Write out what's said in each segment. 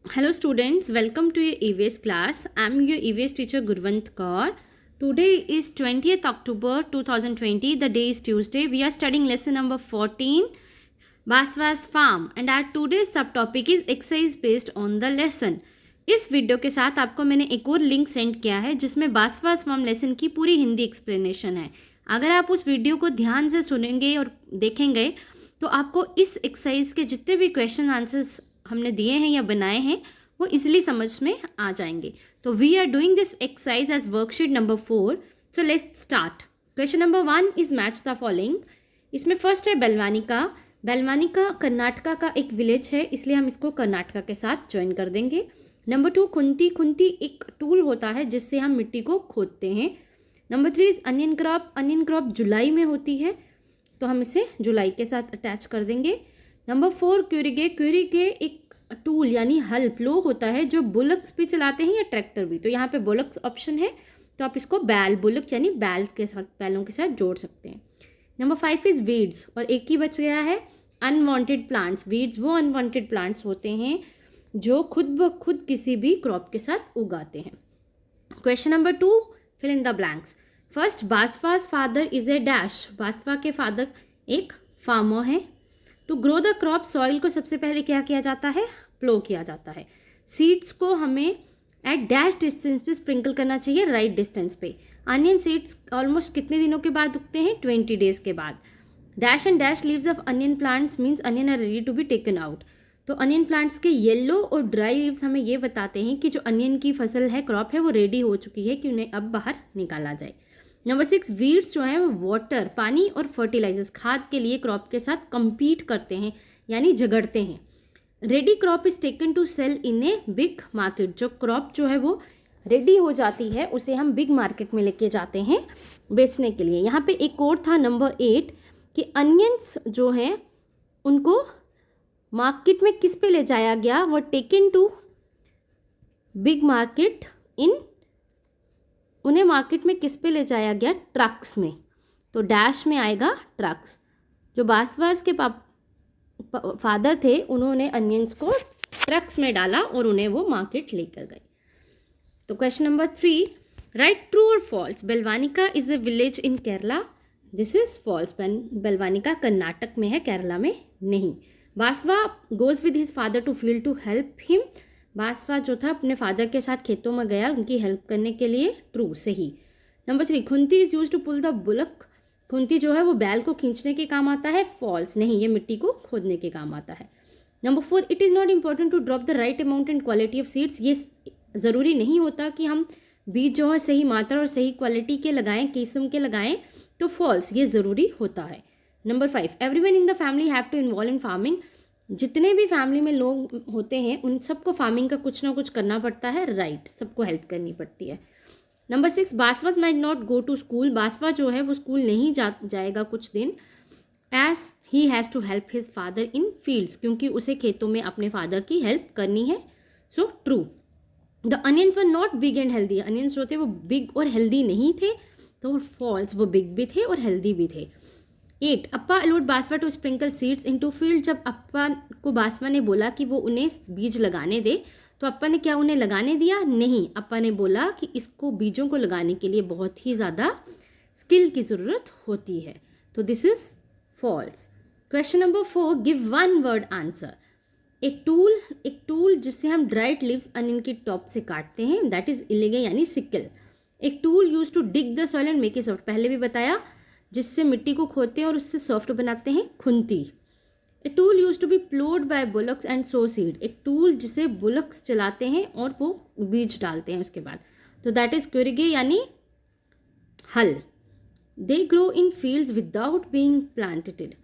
Hello students, welcome to your EVS class. I am your EVS teacher Gurvant Kaur. Today is 20th October 2020. The day is Tuesday. We are studying lesson number 14, Baswas Farm, and our today's subtopic is exercise based on the lesson. इस video के साथ आपको मैंने एक और link send किया है जिसमें बासवास फार्म लेसन की पूरी हिंदी एक्सप्लेनेशन है. अगर आप उस वीडियो को ध्यान से सुनेंगे और देखेंगे तो आपको इस एक्सरसाइज के जितने भी क्वेश्चन आंसर्स हमने दिए हैं या बनाए हैं वो इजीली समझ में आ जाएंगे. तो we are doing this exercise as worksheet number 4. So let's start. Question number 1 is match the following. इसमें फर्स्ट है बेलवानिका. बेलवानिका कर्नाटका का एक विलेज है, इसलिए हम इसको कर्नाटका के साथ ज्वाइन कर देंगे. नंबर 2 खुंती. खुंती एक टूल होता है जिससे हम मिट्टी को खोदते हैं. Number 3 is onion crop. Onion crop जुलाई में होती है तो हम इसे जुलाई के साथ अटैच कर देंगे. नंबर 4 क्यूरिगे. क्यूरिगे एक टूल यानी हल प्लो होता है जो बुलक्स भी चलाते हैं या ट्रैक्टर भी. तो यहाँ पे बुलक्स ऑप्शन है तो आप इसको बैल बुलक यानी बैल के साथ बैलों के साथ जोड़ सकते हैं. नंबर 5 इज वीड्स और एक ही बच गया है अनवांटेड प्लांट्स. वीड्स वो अनवांटेड प्लांट्स होते हैं जो खुद ब खुद किसी भी क्रॉप के साथ उगाते हैं. Question number 2 fill in the blanks. First Basava's father is a dash. Basava के फादर एक फार्मर है. To grow the crop soil को सबसे पहले क्या किया जाता है, प्लो किया जाता है. सीड्स को हमें एट डैश डिस्टेंस पे स्प्रिंकल करना चाहिए, राइट डिस्टेंस पे. अनियन सीड्स ऑलमोस्ट कितने दिनों के बाद उगते हैं, 20 डेज के बाद. Dash and dash leaves of onion plants means onion are ready to be taken out. तो अनियन प्लांट्स के येलो और ड्राई लीव्स हमें ये बताते हैं कि जो अनियन की फसल है, क्रॉप है, वो रेडी हो चुकी है कि उन्हें अब बाहर निकाला जाए. नंबर 6 वीड्स जो हैं वो वाटर पानी और फर्टिलाइजर्स खाद के लिए क्रॉप के साथ compete करते हैं यानी झगड़ते हैं. Ready crop is taken to sale in a big market. जो क्रॉप जो है वो रेडी हो जाती है उसे हम बिग मार्केट में लेके जाते हैं बेचने के लिए. यहाँ पे एक और था नंबर 8 कि अनियंस जो हैं उनको मार्केट में किस पे ले जाया गया, वो taken to big market in, उन्हें मार्केट में किस पे ले जाया गया, ट्रक्स में. तो डैश में आएगा ट्रक्स. जो बासवास के फादर थे उन्होंने अनियंस को ट्रक्स में डाला और उन्हें वो मार्केट लेकर गए. तो क्वेश्चन नंबर 3 राइट ट्रू और false. Belvanika is a village in Kerala. This is false. Belvanika Karnataka में है, केरला में नहीं. Basava goes with his father to field to help him. Basava जो था अपने फादर के साथ खेतों में गया उनकी हेल्प करने के लिए, ट्रू सही. Number 3 khunti is used to pull the bullock. खुंती जो है वो बैल को खींचने के काम आता है, फॉल्स नहीं, ये मिट्टी को खोदने के काम आता है. Number 4 it is not important to drop the right amount and quality of seeds. ये ज़रूरी नहीं होता कि हम बीज जो है सही मात्रा और सही क्वालिटी के लगाएं, किस्म के लगाएं, तो फॉल्स ये ज़रूरी होता है. Number 5 everyone in the family have to involve in farming. जितने भी फैमिली में लोग होते हैं उन सबको फार्मिंग का कुछ ना कुछ करना पड़ता है, राइट, सबको हेल्प करनी पड़ती है. Number 6 Basava might not go to school. Basava जो है वो स्कूल नहीं जाएगा कुछ दिन, as he has to help his father in fields, क्योंकि उसे खेतों में अपने फादर की हेल्प करनी है. So true. The onions were not big and healthy. Onions जो थे वो बिग और हेल्दी नहीं थे, तो फॉल्स, वो बिग भी थे और हेल्दी भी थे. 8 Appa allowed Basava to sprinkle seeds in to field. जब अप्पा को बासवा ने बोला कि वो उन्हें बीज लगाने दे तो अप्पा ने क्या उन्हें लगाने दिया, नहीं. अप्पा ने बोला कि इसको बीजों को लगाने के लिए बहुत ही ज़्यादा स्किल की ज़रूरत होती है. तो this is false. Question number 4 give one word answer. एक टूल जिससे हम ड्राइड लीव्स अनियन की टॉप से काटते हैं, दैट इज इलेगे यानी सिकल. एक tool use to dig the soil and make it soft. पहले भी बताया, जिससे मिट्टी को खोदते हैं और उससे सॉफ्ट बनाते हैं, khunti. A tool use to be ploughed by bullocks and sow seed. एक टूल जिसे बुलक्स चलाते हैं और वो बीज डालते हैं उसके बाद, तो दैट इज क्यूरिगे यानी हल. They grow in fields without being planted.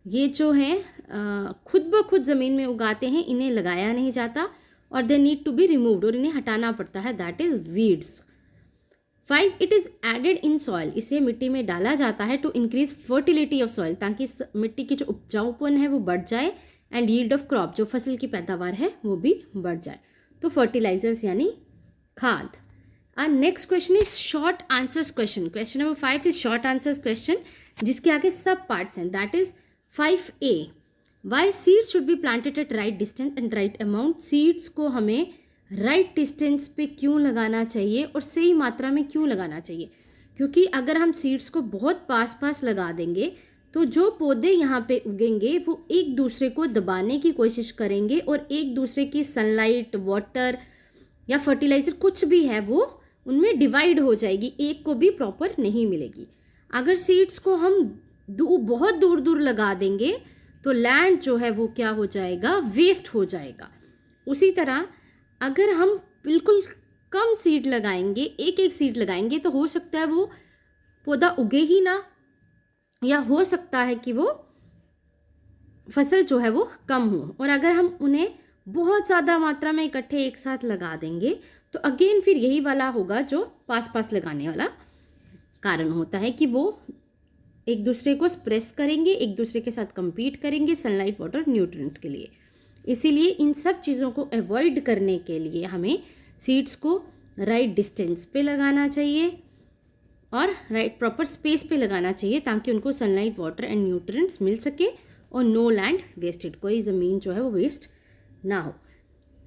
ये जो हैं खुद ब खुद ज़मीन में उगाते हैं, इन्हें लगाया नहीं जाता, और they need to be removed, और इन्हें हटाना पड़ता है, that is weeds. 5 it is added in soil. इसे मिट्टी में डाला जाता है to increase fertility of soil, ताकि मिट्टी की जो उपजाऊपन है वो बढ़ जाए, एंड यील्ड ऑफ क्रॉप, जो फसल की पैदावार है वो भी बढ़ जाए. तो फर्टिलाइजर्स यानी खाद. Next question is short answers question. Question number 5 is short answers question जिसके आगे सब पार्ट्स हैं, that is 5A. Why seeds should be planted at right distance and right amount, seeds को हमें राइट डिस्टेंस पे क्यों लगाना चाहिए और सही मात्रा में क्यों लगाना चाहिए? क्योंकि अगर हम सीड्स को बहुत पास पास लगा देंगे तो जो पौधे यहाँ पे उगेंगे वो एक दूसरे को दबाने की कोशिश करेंगे और एक दूसरे की सनलाइट, वाटर या फर्टिलाइज़र कुछ भी है वो उनमें डिवाइड हो जाएगी, एक को भी प्रॉपर नहीं मिलेगी। अगर सीड्स को हम बहुत दूर दूर लगा देंगे तो लैंड जो है वो क्या हो जाएगा, वेस्ट हो जाएगा। उसी तरह अगर हम बिल्कुल कम सीड लगाएंगे, एक एक सीड लगाएंगे, तो हो सकता है वो पौधा उगे ही ना, या हो सकता है कि वो फसल जो है वो कम हो। और अगर हम उन्हें बहुत ज़्यादा मात्रा में इकट्ठे एक साथ लगा देंगे तो अगेन फिर यही वाला होगा जो पास पास लगाने वाला कारण होता है कि वो एक दूसरे को स्प्रेस करेंगे, एक दूसरे के साथ compete करेंगे सनलाइट, वाटर, न्यूट्रिएंट्स के लिए। इसीलिए इन सब चीज़ों को अवॉइड करने के लिए हमें सीड्स को राइट डिस्टेंस पे लगाना चाहिए और राइट प्रॉपर स्पेस पे लगाना चाहिए ताकि उनको सनलाइट, वाटर एंड न्यूट्रिएंट्स मिल सके और नो लैंड वेस्टेड, कोई ज़मीन जो है वो वेस्ट ना हो।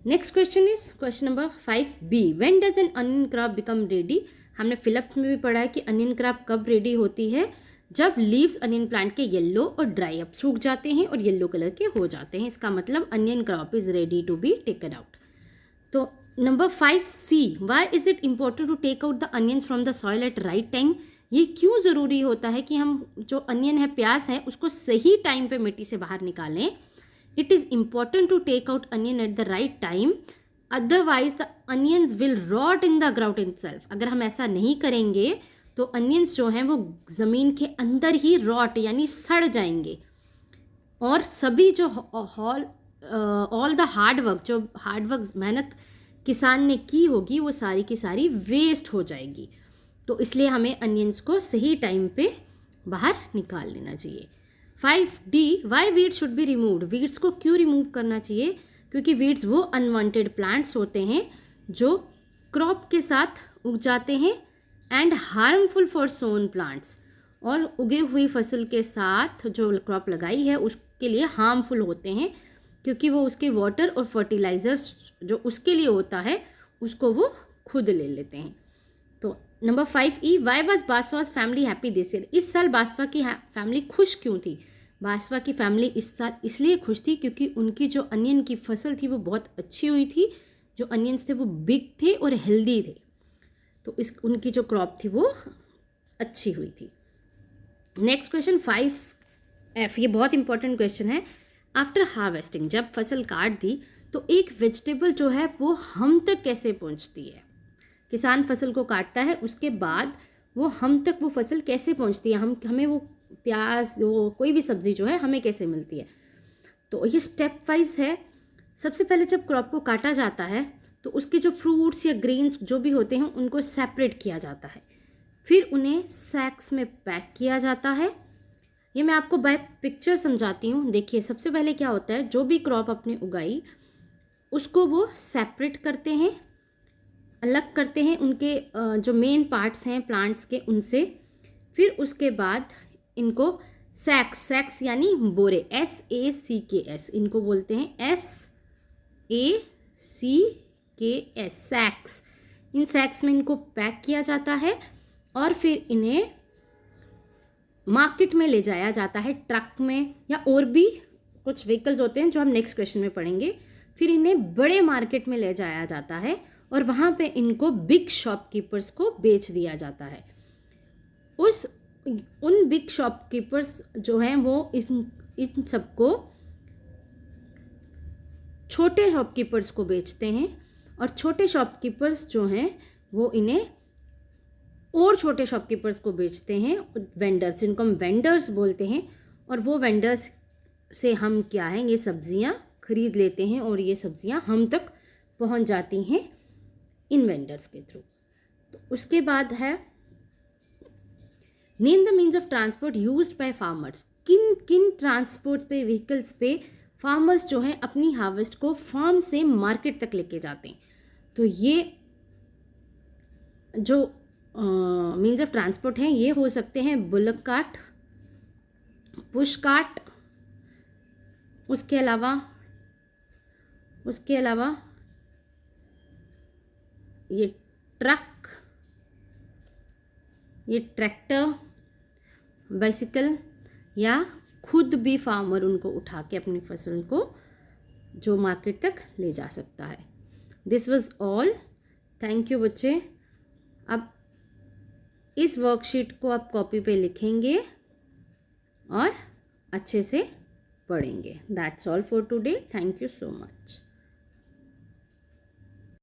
Next question is question number 5B, when does N onion crop become ready? हमने फिलअप में भी पढ़ा है कि अनियन क्रॉप कब रेडी होती है, जब लीव्स अनियन प्लांट के येलो और ड्राई अप, सूख जाते हैं और येलो कलर के हो जाते हैं। इसका मतलब onion crop is ready to be taken out. तो number 5C, why is it important to take out the onions from the soil at right time? ये क्यों ज़रूरी होता है कि हम जो अनियन है, प्याज है, उसको सही टाइम पे मिट्टी से बाहर निकालें? It is important to take out onion at the right time, otherwise the onions will rot in the ground itself. अगर हम ऐसा नहीं करेंगे तो अनियंस जो हैं वो ज़मीन के अंदर ही रॉट यानी सड़ जाएंगे और सभी जो ऑल द हार्ड वर्क, जो हार्ड वर्क मेहनत किसान ने की होगी वो सारी की सारी वेस्ट हो जाएगी। तो इसलिए हमें अनियंस को सही टाइम पे बाहर निकाल लेना चाहिए। 5D, why weeds should be removed? Weeds को क्यों रिमूव करना चाहिए? क्योंकि वीड्स वो अनवांटेड प्लांट्स होते हैं जो क्रॉप के साथ उग जाते हैं and harmful for sown plants, और उगे हुई फसल के साथ जो क्रॉप लगाई है उसके लिए हार्मफुल होते हैं क्योंकि वो उसके वाटर और फर्टिलाइजर्स जो उसके लिए होता है उसको वो खुद ले लेते हैं। तो number 5E, why was Bajwa's family happy this year? इस साल बाजवा की फैमिली खुश क्यों थी? बाजवा की फैमिली इस साल इसलिए खुश थी क्योंकि उनकी जो अनियन की फसल थी वो बहुत अच्छी हुई थी, जो अनियंस थे वो बिग थे और हेल्दी थे, तो इस उनकी जो क्रॉप थी वो अच्छी हुई थी। नेक्स्ट क्वेश्चन 5F, ये बहुत इंपॉर्टेंट क्वेश्चन है। आफ्टर हार्वेस्टिंग, जब फसल काट दी तो एक वेजिटेबल जो है वो हम तक कैसे पहुंचती है? किसान फसल को काटता है, उसके बाद वो हम तक वो फसल कैसे पहुंचती है, हमें वो प्याज, वो कोई भी सब्ज़ी जो है हमें कैसे मिलती है? तो ये स्टेप वाइज है। सबसे पहले जब क्रॉप को काटा जाता है तो उसके जो फ्रूट्स या ग्रेन्स जो भी होते हैं उनको सेपरेट किया जाता है, फिर उन्हें सैक्स में पैक किया जाता है। ये मैं आपको बाय पिक्चर समझाती हूँ। देखिए, सबसे पहले क्या होता है, जो भी क्रॉप आपने उगाई उसको वो सेपरेट करते हैं, अलग करते हैं उनके जो मेन पार्ट्स हैं प्लांट्स के उनसे। फिर उसके बाद इनको सैक्स यानी बोरे, SACKS इनको बोलते हैं, SACKS सैक्स। इन सैक्स में इनको पैक किया जाता है और फिर इन्हें मार्केट में ले जाया जाता है, ट्रक में, या और भी कुछ व्हीकल्स होते हैं जो हम नेक्स्ट क्वेश्चन में पढ़ेंगे। फिर इन्हें बड़े मार्केट में ले जाया जाता है और वहाँ पे इनको बिग शॉपकीपर्स को बेच दिया जाता है। उन बिग शॉपकीपर्स जो हैं वो इन सबको छोटे शॉपकीपर्स को बेचते हैं और छोटे शॉपकीपर्स जो हैं वो इन्हें और छोटे शॉपकीपर्स को बेचते हैं, वेंडर्स, जिनको हम वेंडर्स बोलते हैं। और वो वेंडर्स से हम क्या है, ये सब्जियां खरीद लेते हैं और ये सब्जियां हम तक पहुंच जाती हैं इन वेंडर्स के थ्रू। तो उसके बाद है name the means of transport used by farmers. किन किन ट्रांसपोर्ट पे, व्हीकल्स पे फार्मर्स जो हैं अपनी हार्वेस्ट को फार्म से मार्केट तक लेके जाते हैं? तो ये जो मीन्स ऑफ ट्रांसपोर्ट हैं ये हो सकते हैं बुलक कार्ट, पुश कार्ट, उसके अलावा ये ट्रक, ये ट्रैक्टर, बाइसिकल, या खुद भी फार्मर उनको उठा के अपनी फसल को जो मार्केट तक ले जा सकता है। This was all. Thank you बच्चे। अब इस वर्कशीट को आप कॉपी पे लिखेंगे और अच्छे से पढ़ेंगे। That's all for today. Thank you so much.